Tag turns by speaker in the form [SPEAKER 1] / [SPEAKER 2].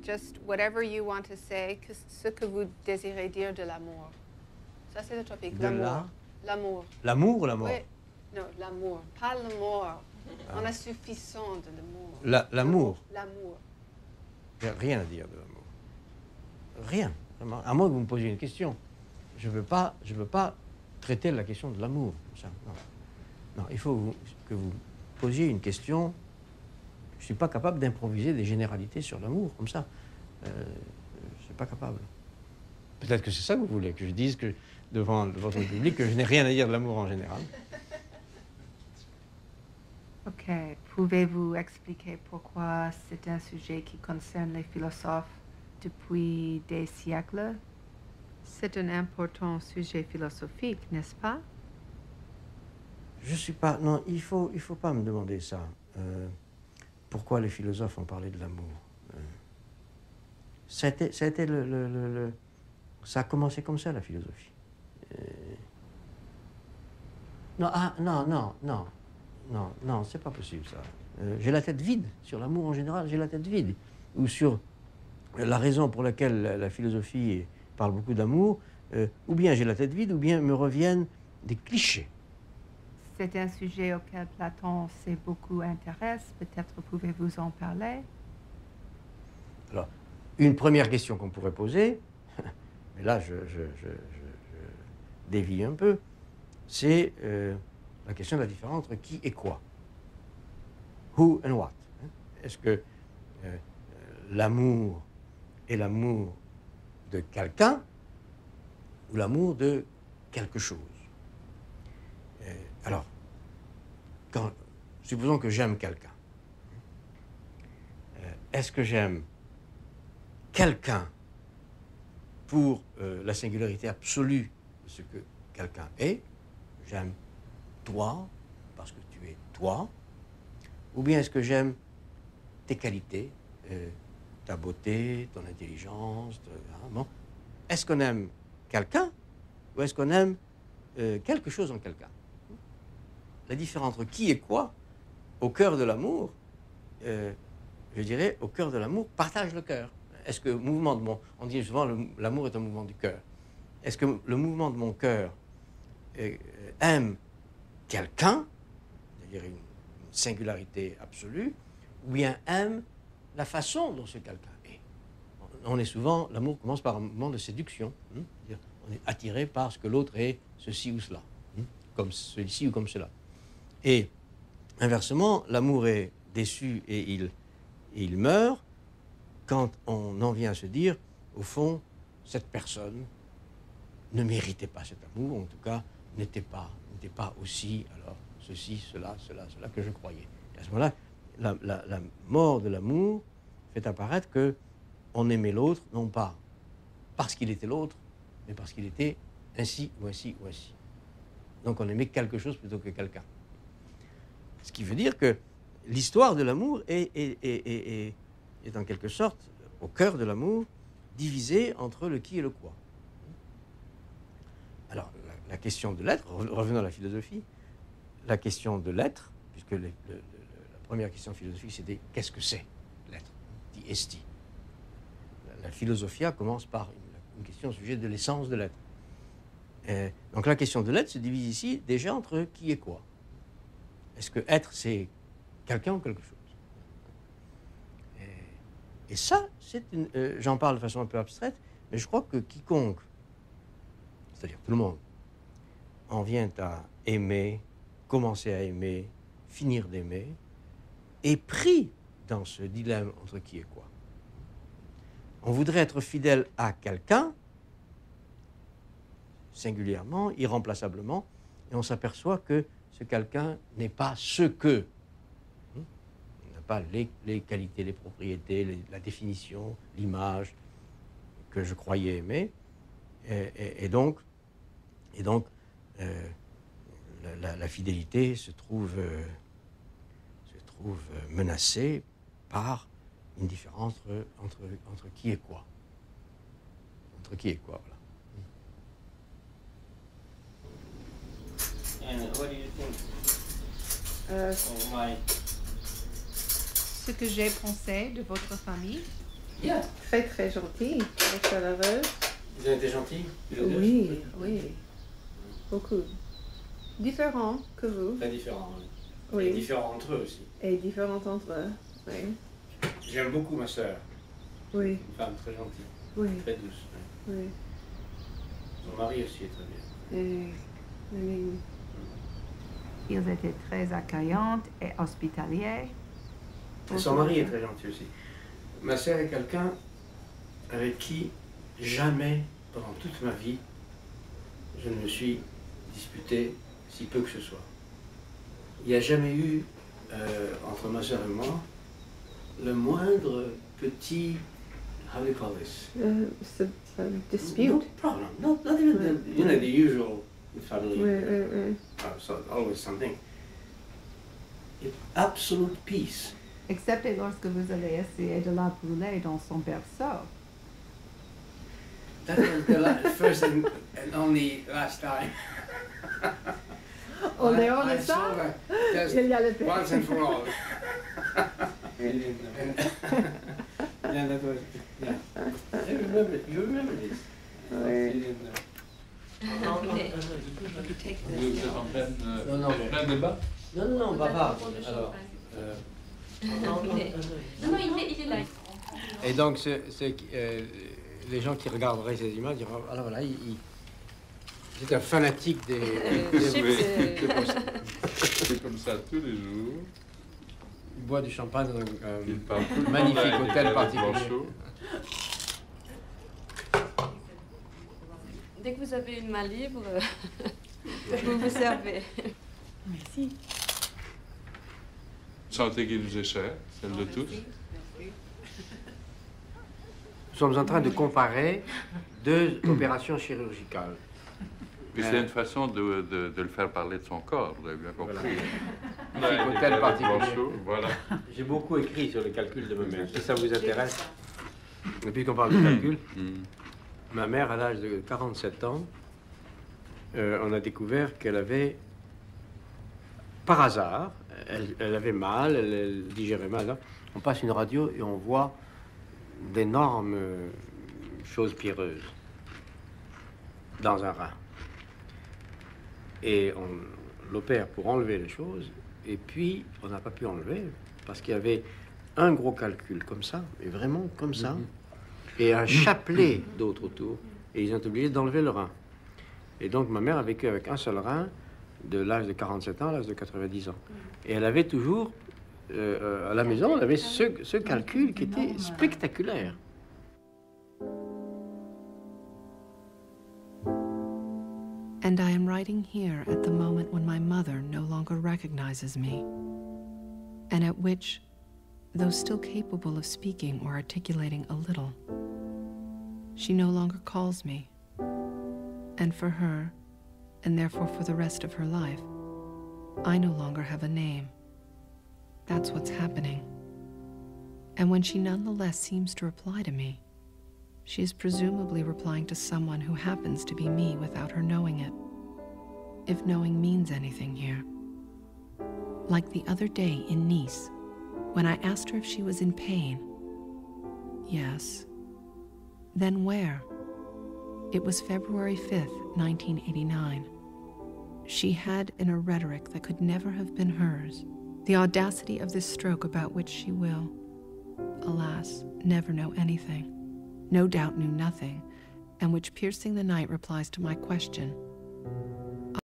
[SPEAKER 1] just whatever you want to say, ce que vous désirez dire de l'amour. Ça, c'est le topic. L'amour. L'amour.
[SPEAKER 2] L'amour ou la mort?
[SPEAKER 1] Oui. Non, l'amour. Pas l'amour. On a suffisant de l'amour.
[SPEAKER 2] L'amour.
[SPEAKER 1] L'amour.
[SPEAKER 2] Il n'y a rien à dire de l'amour. Rien. Vraiment. À moins que vous me posiez une question. Je veux pas traiter la question de l'amour. Non, il faut que vous posiez une question. Je ne suis pas capable d'improviser des généralités sur l'amour, comme ça. Je ne suis pas capable. Peut-être que c'est ça que vous voulez, que je dise que, devant votre public que je n'ai rien à dire de l'amour en général.
[SPEAKER 3] Ok. Pouvez-vous expliquer pourquoi c'est un sujet qui concerne les philosophes depuis des siècles?
[SPEAKER 1] C'est un important sujet philosophique, n'est-ce pas?
[SPEAKER 2] Je suis pas... Non, il faut pas me demander ça. Pourquoi les philosophes ont parlé de l'amour? Ça a commencé comme ça, la philosophie. Non, c'est pas possible, ça. J'ai la tête vide. Sur l'amour en général, j'ai la tête vide. Ou sur la raison pour laquelle la philosophie parle beaucoup d'amour, ou bien j'ai la tête vide, ou bien me reviennent des clichés.
[SPEAKER 3] C'est un sujet auquel Platon s'est beaucoup intéressé. Peut-être pouvez-vous en parler?
[SPEAKER 2] Alors, une première question qu'on pourrait poser, mais là je dévie un peu, c'est la question de la différence entre qui et quoi. Who and what. Est-ce que l'amour est l'amour de quelqu'un ou l'amour de quelque chose? Alors, supposons que j'aime quelqu'un. Est-ce que j'aime quelqu'un pour la singularité absolue de ce que quelqu'un est? J'aime toi parce que tu es toi. Ou bien est-ce que j'aime tes qualités, ta beauté, ton intelligence? Bon. Est-ce qu'on aime quelqu'un ou est-ce qu'on aime quelque chose en quelqu'un? La différence entre qui et quoi, au cœur de l'amour, je dirais, au cœur de l'amour, partage le cœur. Est-ce que le mouvement de on dit souvent l'amour est un mouvement du cœur. Est-ce que le mouvement de mon cœur aime quelqu'un, c'est-à-dire une singularité absolue, ou bien aime la façon dont ce quelqu'un est? On est souvent, l'amour commence par un mouvement de séduction. On est attiré par ce que l'autre est, ceci ou cela, comme celui-ci ou comme cela. Et inversement, l'amour est déçu et il meurt quand on en vient à se dire, au fond, cette personne ne méritait pas cet amour, en tout cas, n'était pas aussi, alors, ceci, cela que je croyais. Et à ce moment-là, la mort de l'amour fait apparaître qu'on aimait l'autre, non pas parce qu'il était l'autre, mais parce qu'il était ainsi ou ainsi ou ainsi. Donc on aimait quelque chose plutôt que quelqu'un. Ce qui veut dire que l'histoire de l'amour est en quelque sorte, au cœur de l'amour, divisée entre le qui et le quoi. Alors, la question de l'être, revenons à la philosophie, la question de l'être, puisque la première question philosophique, c'était qu'est-ce que c'est l'être? Di esti. La philosophia commence par une question au sujet de l'essence de l'être. Donc la question de l'être se divise ici déjà entre qui et quoi. Est-ce que être, c'est quelqu'un ou quelque chose? Et ça, j'en parle de façon un peu abstraite, mais je crois que quiconque, c'est-à-dire tout le monde, en vient à aimer, commencer à aimer, finir d'aimer, est pris dans ce dilemme entre qui et quoi. On voudrait être fidèle à quelqu'un, singulièrement, irremplaçablement, et on s'aperçoit que ce quelqu'un n'est pas ce que. Il n'a pas les qualités, les propriétés, la définition, l'image que je croyais aimer. Et donc la fidélité se trouve menacée par une différence entre qui et quoi. Entre qui et quoi, voilà.
[SPEAKER 4] And what do you think of my...
[SPEAKER 3] Ce que j'ai pensé de votre famille,
[SPEAKER 2] Yeah.
[SPEAKER 3] Très, très gentille, très chaleureuse.
[SPEAKER 2] Ils ont été gentils, les deux?
[SPEAKER 3] Oui, oui. Beaucoup. Différents que vous.
[SPEAKER 2] Très différents, oui.
[SPEAKER 3] Oui.
[SPEAKER 2] Et différents entre eux aussi.
[SPEAKER 3] Et différents entre eux. Oui.
[SPEAKER 2] J'aime beaucoup ma sœur.
[SPEAKER 3] Oui.
[SPEAKER 2] Une femme très gentille,
[SPEAKER 3] Oui.
[SPEAKER 2] très douce. Oui.
[SPEAKER 3] Oui.
[SPEAKER 2] Son mari aussi est très bien.
[SPEAKER 3] Oui.
[SPEAKER 4] Ils étaient très accueillants et hospitaliers.
[SPEAKER 2] Et son mari est très gentil aussi. Ma sœur est quelqu'un avec qui jamais, pendant toute ma vie, je ne me suis disputé si peu que ce soit. Il n'y a jamais eu, entre ma sœur et moi, le moindre petit, how do you call this?
[SPEAKER 3] Dispute.
[SPEAKER 2] No problem. No, not even the usual family.
[SPEAKER 3] Oui.
[SPEAKER 2] So always something. Absolute peace.
[SPEAKER 4] Excepté lorsque vous allez essayer de la brûler dans son berceau.
[SPEAKER 2] That was the first and only last time.
[SPEAKER 3] En dehors
[SPEAKER 2] I
[SPEAKER 3] de
[SPEAKER 2] saw
[SPEAKER 3] ça,
[SPEAKER 2] her just
[SPEAKER 3] il y a le
[SPEAKER 2] once and for all. Yeah, that was. Yeah. I remember. You remember this?
[SPEAKER 3] Oui.
[SPEAKER 5] Vous êtes en plein débat?
[SPEAKER 2] Non, bavard. Alors.
[SPEAKER 6] Non, il est là.
[SPEAKER 2] Et donc, les gens qui regarderaient ces images diront, alors voilà, c'est un fanatique des
[SPEAKER 5] C'est comme ça tous les jours.
[SPEAKER 2] Il boit du champagne dans
[SPEAKER 5] Il
[SPEAKER 2] un
[SPEAKER 5] parle tout le temps
[SPEAKER 2] magnifique
[SPEAKER 5] avec des
[SPEAKER 2] hôtel
[SPEAKER 5] verres de
[SPEAKER 2] particulier.
[SPEAKER 5] Blanchot.
[SPEAKER 6] Dès que vous avez une main libre, vous vous servez.
[SPEAKER 4] Merci.
[SPEAKER 5] Santé qui nous est chère, celle de tous.
[SPEAKER 2] Nous sommes en train de comparer deux opérations chirurgicales.
[SPEAKER 5] Puis c'est une façon de le faire parler de son corps, vous avez bien compris.
[SPEAKER 2] Voilà.
[SPEAKER 5] Ouais,
[SPEAKER 2] Hôtel
[SPEAKER 5] avec
[SPEAKER 2] particulier.
[SPEAKER 5] Blanchot, voilà.
[SPEAKER 2] J'ai beaucoup écrit sur le calcul de ma mère. Si ça vous intéresse, depuis qu'on parle de calcul, ma mère, à l'âge de 47 ans, on a découvert qu'elle avait, par hasard, elle avait mal, elle digérait mal. Hein. On passe une radio et on voit d'énormes choses pierreuses dans un rein. Et on l'opère pour enlever les choses, et puis on n'a pas pu enlever parce qu'il y avait un gros calcul comme ça, et vraiment comme ça, et un chapelet d'autres autour, et ils ont été obligés d'enlever le rein. Et donc ma mère a vécu avec un seul rein de l'âge de 47 ans à l'âge de 90 ans. Et elle avait toujours, à la maison, elle avait ce calcul qui était spectaculaire.
[SPEAKER 7] And I am writing here at the moment when my mother no longer recognizes me, and at which, though still capable of speaking or articulating a little, she no longer calls me. And for her, and therefore for the rest of her life, I no longer have a name. That's what's happening. And when she nonetheless seems to reply to me, she is presumably replying to someone who happens to be me without her knowing it. If knowing means anything here. Like the other day in Nice, when I asked her if she was in pain. Yes. Then where? It was February 5th, 1989. She had in a rhetoric that could never have been hers, the audacity of this stroke about which she will, alas, never know anything, no doubt knew nothing, and which piercing the night replies to my question,